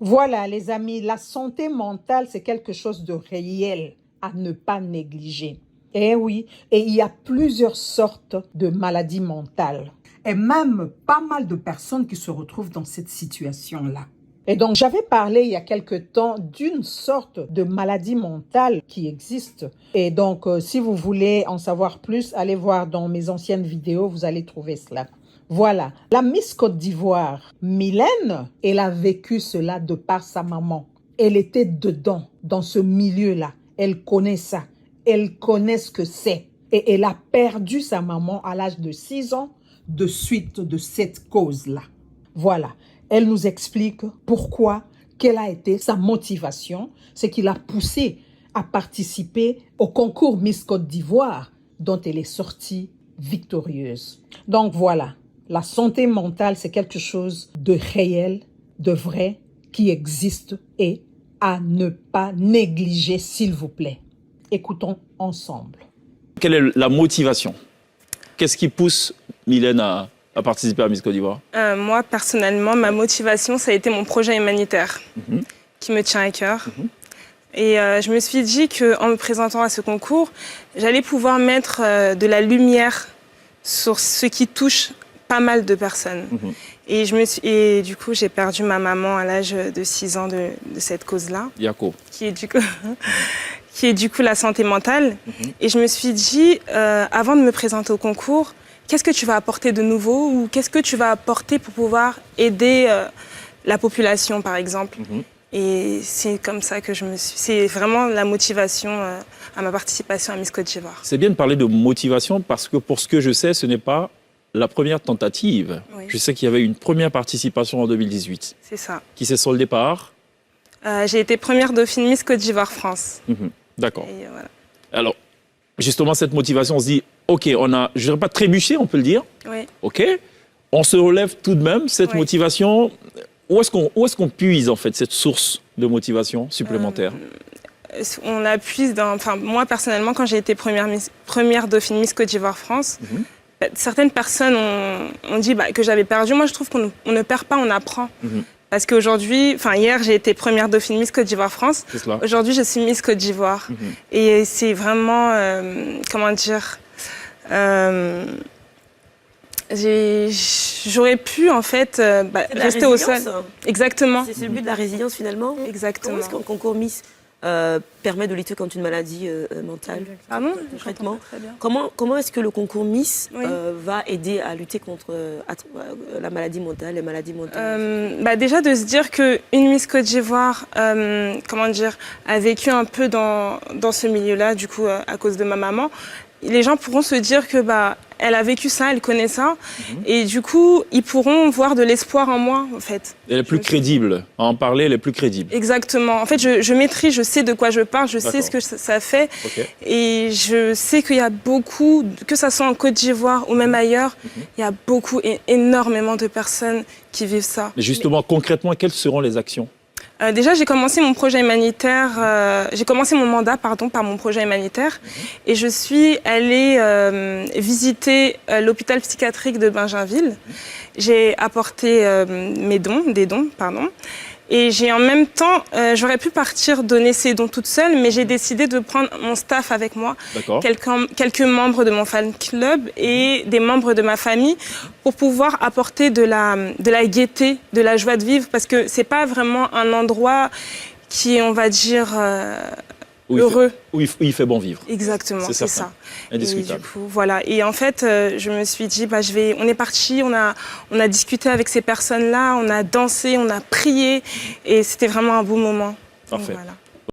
Voilà, les amis, la santé mentale, c'est quelque chose de réel à ne pas négliger. Eh oui, et il y a plusieurs sortes de maladies mentales. Et même pas mal de personnes qui se retrouvent dans cette situation-là. Et donc, j'avais parlé il y a quelque temps d'une sorte de maladie mentale qui existe. Et donc, si vous voulez en savoir plus, allez voir dans mes anciennes vidéos, vous allez trouver cela. Voilà, la Miss Côte d'Ivoire, Mylène, elle a vécu cela de par sa maman. Elle était dedans, dans ce milieu-là. Elle connaît ça. Elle connaît ce que c'est. Et elle a perdu sa maman à l'âge de 6 ans de suite de cette cause-là. Voilà, elle nous explique pourquoi, quelle a été sa motivation, ce qui l'a poussée à participer au concours Miss Côte d'Ivoire dont elle est sortie victorieuse. Donc voilà. La santé mentale, c'est quelque chose de réel, de vrai, qui existe et à ne pas négliger, s'il vous plaît. Écoutons ensemble. Quelle est la motivation? Qu'est-ce qui pousse Mylène à participer à Miss Côte d'Ivoire? Moi, personnellement, ma motivation, ça a été mon projet humanitaire qui me tient à cœur. Et je me suis dit qu'en me présentant à ce concours, j'allais pouvoir mettre de la lumière sur ce qui touche pas mal de personnes. Et du coup, j'ai perdu ma maman à l'âge de 6 ans de cette cause-là. Yako. Qui est du coup la santé mentale. Et je me suis dit, avant de me présenter au concours, qu'est-ce que tu vas apporter de nouveau ou qu'est-ce que tu vas apporter pour pouvoir aider la population, par exemple. Et c'est comme ça que c'est vraiment la motivation à ma participation à Miss Côte d'Ivoire. C'est bien de parler de motivation parce que pour ce que je sais, ce n'est pas la première tentative. Oui. Je sais qu'il y avait une première participation en 2018. C'est ça. Qui s'est soldée par j'ai été première dauphine Miss Côte d'Ivoire France. D'accord. Voilà. Alors, justement, cette motivation, on se dit, OK, je ne dirais pas trébucher, on peut le dire. Oui. OK. On se relève tout de même, cette motivation. Où est-ce qu'on puise, en fait, cette source de motivation supplémentaire? On la puise dans... Enfin, moi, personnellement, quand j'ai été première dauphine Miss Côte d'Ivoire France, certaines personnes ont dit que j'avais perdu. Moi, je trouve qu'on ne perd pas, on apprend. Parce qu'aujourd'hui, hier, j'ai été première dauphine Miss Côte d'Ivoire France. Aujourd'hui, je suis Miss Côte d'Ivoire. Et c'est vraiment, comment dire, j'aurais pu, en fait, rester au sol. Exactement. C'est le but de la résilience, finalement. Exactement. Comment est-ce qu'un concours Miss permet de lutter contre une maladie mentale? Concrètement, comment est-ce que le concours Miss va aider à lutter contre la maladie mentale, les maladies mentales? Déjà de se dire qu'une Miss Côte d'Ivoire, comment dire, a vécu un peu dans ce milieu-là, du coup, à cause de ma maman. Les gens pourront se dire que elle a vécu ça, elle connaît ça, et du coup, ils pourront voir de l'espoir en moi, en fait. Elle est plus crédible. À en parler, elle est plus crédible. Exactement. En fait, je maîtrise, je sais de quoi je parle, je sais ce que ça fait, et je sais qu'il y a beaucoup, que ça soit en Côte d'Ivoire ou même ailleurs, il y a beaucoup, énormément de personnes qui vivent ça. Mais justement, concrètement, quelles seront les actions? Déjà, j'ai commencé mon projet humanitaire, j'ai commencé mon mandat, par mon projet humanitaire, et je suis allée visiter l'hôpital psychiatrique de Bingerville. J'ai apporté des dons. Et j'ai en même temps, j'aurais pu partir donner ces dons toute seule, mais j'ai décidé de prendre mon staff avec moi, quelques membres de mon fan club et des membres de ma famille, pour pouvoir apporter de la gaieté, de la joie de vivre, parce que c'est pas vraiment un endroit qui est, on va dire, heureux. Où il fait bon vivre. Exactement, c'est ça. Indiscutable. Et du coup, voilà. Et en fait, je me suis dit, on est parti, on a discuté avec ces personnes-là, on a dansé, on a prié, et c'était vraiment un beau moment. Parfait. Donc, voilà.